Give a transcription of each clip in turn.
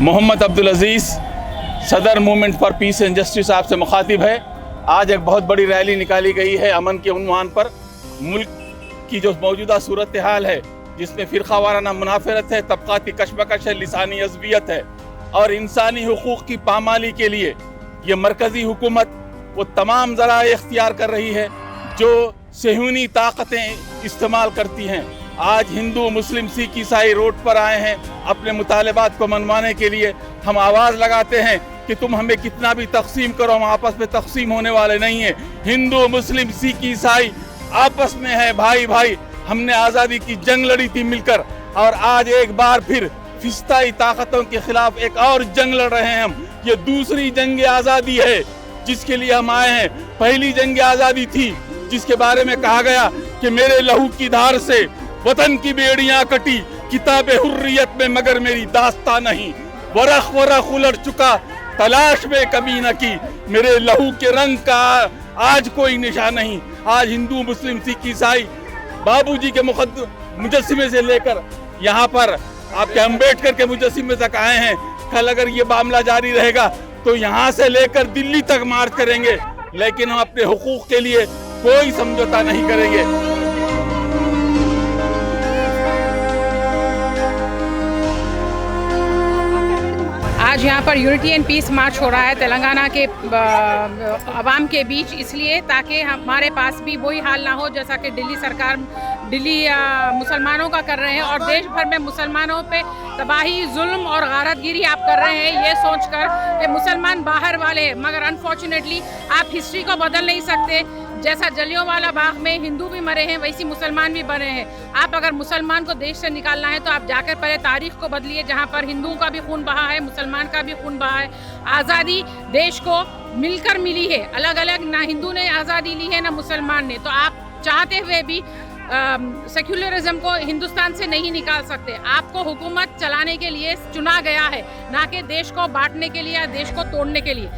मोहम्मद अब्दुल अजीज़ सदर movement for piece and justice आपसे मुखातिब है। आज एक बहुत बड़ी रैली निकाली गई है अमन के उन्वान पर। मुल्क की जो मौजूदा सूरत हाल है, जिसमें फ़िरका वाराना मुनाफरत है, तबक़ाती कशमकश है, लिसानी अज़बियत है और इंसानी हुकूक़ की पामाली के लिए ये मरकज़ी हुकूमत वो तमाम ज़राए इख्तियार कर रही है जो सहूनी ताकतें इस्तेमाल करती हैं। आज हिंदू, मुस्लिम, सिख, ईसाई रोड पर आए हैं अपने मुतालबात को मनवाने के लिए। हम आवाज़ लगाते हैं कि तुम हमें कितना भी तकसीम करो, हम आपस में तकसीम होने वाले नहीं हैं। हिंदू, मुस्लिम, सिख, ईसाई आपस में है भाई भाई। हमने आज़ादी की जंग लड़ी थी मिलकर और आज एक बार फिर फिस्ताई ताकतों के खिलाफ एक और जंग लड़ रहे हैं हम। ये दूसरी जंग आज़ादी है जिसके लिए हम आए हैं। पहली जंग आज़ादी थी जिसके बारे में कहा गया कि मेरे लहू की धार से वतन की बेड़ियां कटी, किताब हुर्रियत में मगर मेरी दास्तां नहीं। वरख वरख उलट चुका, तलाश में कभी न की, मेरे लहू के रंग का आज कोई निशान नहीं। आज हिंदू, मुस्लिम, सिख, ईसाई बाबूजी के मुजस्सिमे से लेकर यहाँ पर आपके अम्बेडकर के मुजस्सिमे तक आए हैं। कल अगर ये मामला जारी रहेगा तो यहाँ से लेकर दिल्ली तक मार्च करेंगे, लेकिन हम अपने हुकूक के लिए कोई समझौता नहीं करेंगे। आज यहाँ पर यूनिटी एंड पीस मार्च हो रहा है तेलंगाना के अवाम के बीच, इसलिए ताकि हमारे पास भी वही हाल ना हो जैसा कि दिल्ली मुसलमानों का कर रहे हैं और देश भर में मुसलमानों पे तबाही, जुल्म और गारतगिरी आप कर रहे हैं ये सोचकर कि मुसलमान बाहर वाले हैं। मगर अनफॉर्चुनेटली आप हिस्ट्री को बदल नहीं सकते। जैसा जलियांवाला बाग में हिंदू भी मरे हैं वैसी मुसलमान भी मरे हैं। आप अगर मुसलमान को देश से निकालना है तो आप जाकर पहले तारीख को बदलिए, जहाँ पर हिंदुओं का भी खून बहा है, मुसलमान का भी खून बहा है। आज़ादी देश को मिलकर मिली है, अलग अलग ना हिंदू ने आज़ादी ली है ना मुसलमान ने। तो आप चाहते हुए भी सेक्युलरिज्म को हिंदुस्तान से नहीं निकाल सकते। आपको हुकूमत चलाने के लिए चुना गया है, ना कि देश को बांटने के लिए या देश को तोड़ने के लिए।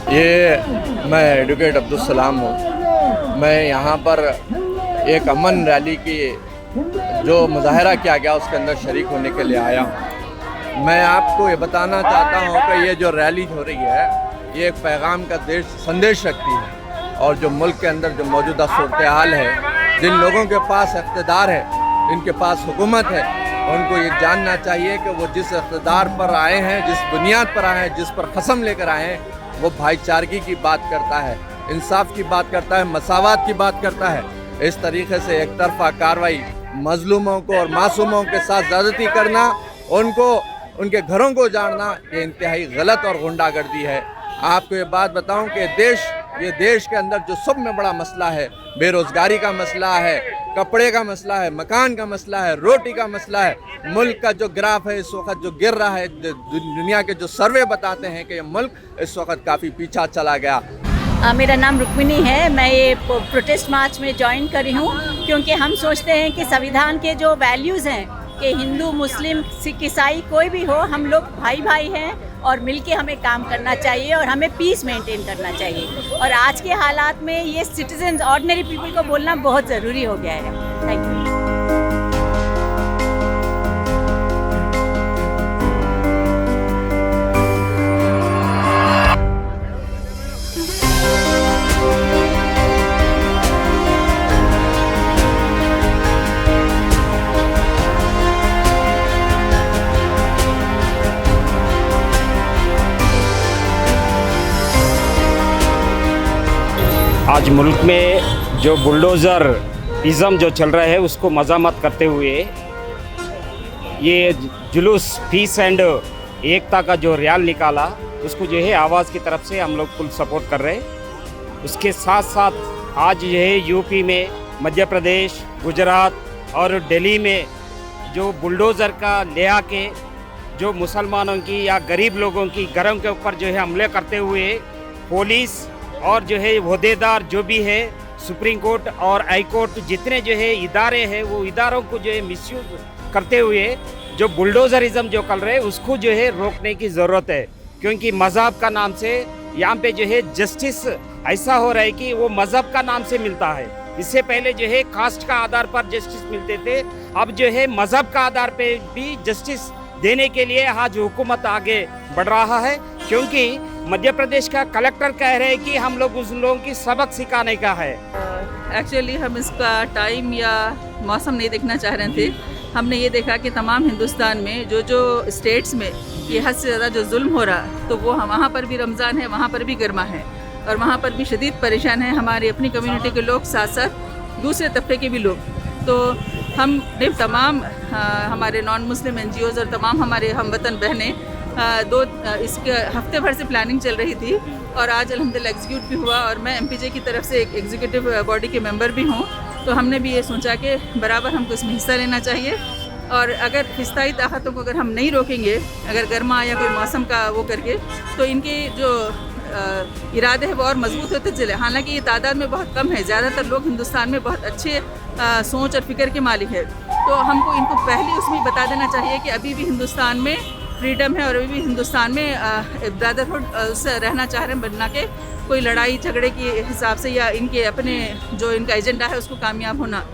ये मैं एडवोकेट अब्दुल सलाम हूँ। मैं यहाँ पर एक अमन रैली की जो मुजाहरा किया गया उसके अंदर शरीक होने के लिए आया हूँ। मैं आपको ये बताना चाहता हूँ कि ये जो रैली हो रही है ये एक पैगाम का संदेश रखती है और जो मुल्क के अंदर जो मौजूदा सूरत हाल है, जिन लोगों के पास इक़्तिदार है, जिनके पास हुकूमत है, उनको ये जानना चाहिए कि वो जिस इक़्तिदार पर आए हैं, जिस बुनियाद पर आए हैं, जिस पर कसम लेकर आए हैं, वो भाईचारगी की बात करता है, इंसाफ की बात करता है, मसावात की बात करता है। इस तरीके से एक तरफा कार्रवाई, मजलूमों को और मासूमों के साथ ज़्यादती करना, उनको उनके घरों को जाना, ये इंतहाई गलत और गुंडागर्दी है। आपको ये बात बताऊं कि ये देश के अंदर जो सब में बड़ा मसला है, बेरोज़गारी का मसला है, कपड़े का मसला है, मकान का मसला है, रोटी का मसला है। मुल्क का जो ग्राफ है इस वक्त जो गिर रहा है, दुनिया के जो सर्वे बताते हैं कि ये मुल्क इस वक्त काफ़ी पीछा चला गया। मेरा नाम रुक्मिनी है। मैं ये प्रोटेस्ट मार्च में ज्वाइन करी हूँ क्योंकि हम सोचते हैं कि संविधान के जो वैल्यूज़ हैं कि हिंदू, मुस्लिम, सिख, ईसाई कोई भी हो, हम लोग भाई भाई हैं और मिलके हमें काम करना चाहिए और हमें पीस मेंटेन करना चाहिए। और आज के हालात में ये सिटीजन्स, ऑर्डिनरी पीपल को बोलना बहुत ज़रूरी हो गया है। Thank you. आज मुल्क में जो बुलडोज़र इज़म जो चल रहा है उसको मज़म्मत करते हुए ये जुलूस पीस एंड एकता का जो रैली निकाला उसको जो है आवाज़ की तरफ से हम लोग फुल सपोर्ट कर रहे हैं। उसके साथ साथ आज जो है यूपी में, मध्य प्रदेश, गुजरात और दिल्ली में जो बुलडोज़र का ले आके जो मुसलमानों की या गरीब लोगों की घरों के ऊपर जो है हमले करते हुए पुलिस और जो है ओहदेदार जो भी है सुप्रीम कोर्ट और हाई कोर्ट जितने जो है इदारे हैं वो इदारों को जो है मिसयूज करते हुए जो बुलडोजरिज्म जो कर रहे हैं उसको जो है रोकने की ज़रूरत है, क्योंकि मज़हब का नाम से यहाँ पे जो है जस्टिस ऐसा हो रहा है कि वो मज़हब का नाम से मिलता है। इससे पहले जो है कास्ट का आधार पर जस्टिस मिलते थे, अब जो है मज़हब का आधार पे भी जस्टिस देने के लिए आज हुकूमत आगे बढ़ रहा है, क्योंकि मध्य प्रदेश का कलेक्टर कह रहे हैं कि हम लोग उन लोगों की सबक सिखाने का है। एक्चुअली हम इसका टाइम या मौसम नहीं देखना चाह रहे थे। हमने ये देखा कि तमाम हिंदुस्तान में जो जो स्टेट्स में ये हद से ज़्यादा जो जुल्म हो रहा, तो वो वहाँ पर भी रमज़ान है, वहाँ पर भी गर्मा है और वहाँ पर भी शदीद परेशान है हमारी अपनी कम्युनिटी के लोग, साथ साथ दूसरे तबके के भी लोग। तो हमने तमाम हमारे नॉन मुस्लिम NGOs और तमाम हमारे हमवतन बहनें इसके हफ्ते भर से प्लानिंग चल रही थी और आज अल्हम्दुलिल्लाह एग्जीक्यूट भी हुआ और मैं MPJ की तरफ से एक एग्जीक्यूटिव बॉडी के मेंबर भी हूँ। तो हमने भी ये सोचा कि बराबर हमको इसमें हिस्सा लेना चाहिए और अगर फिस्ताई ताकतों को अगर हम नहीं रोकेंगे, अगर गर्मा या कोई मौसम का वो करके, तो इनके जो इरादे हैं वो और मजबूत होते चले। हालांकि ये तादाद में बहुत कम है, ज़्यादातर लोग हिंदुस्तान में बहुत अच्छे सोच और फिक्र के मालिक है। तो हमको इनको पहले उसमें बता देना चाहिए कि अभी भी हिंदुस्तान में फ्रीडम है और अभी भी हिंदुस्तान में ब्रदरहुड से रहना चाह रहे हैं, बनना के कोई लड़ाई झगड़े के हिसाब से या इनके अपने जो इनका एजेंडा है उसको कामयाब होना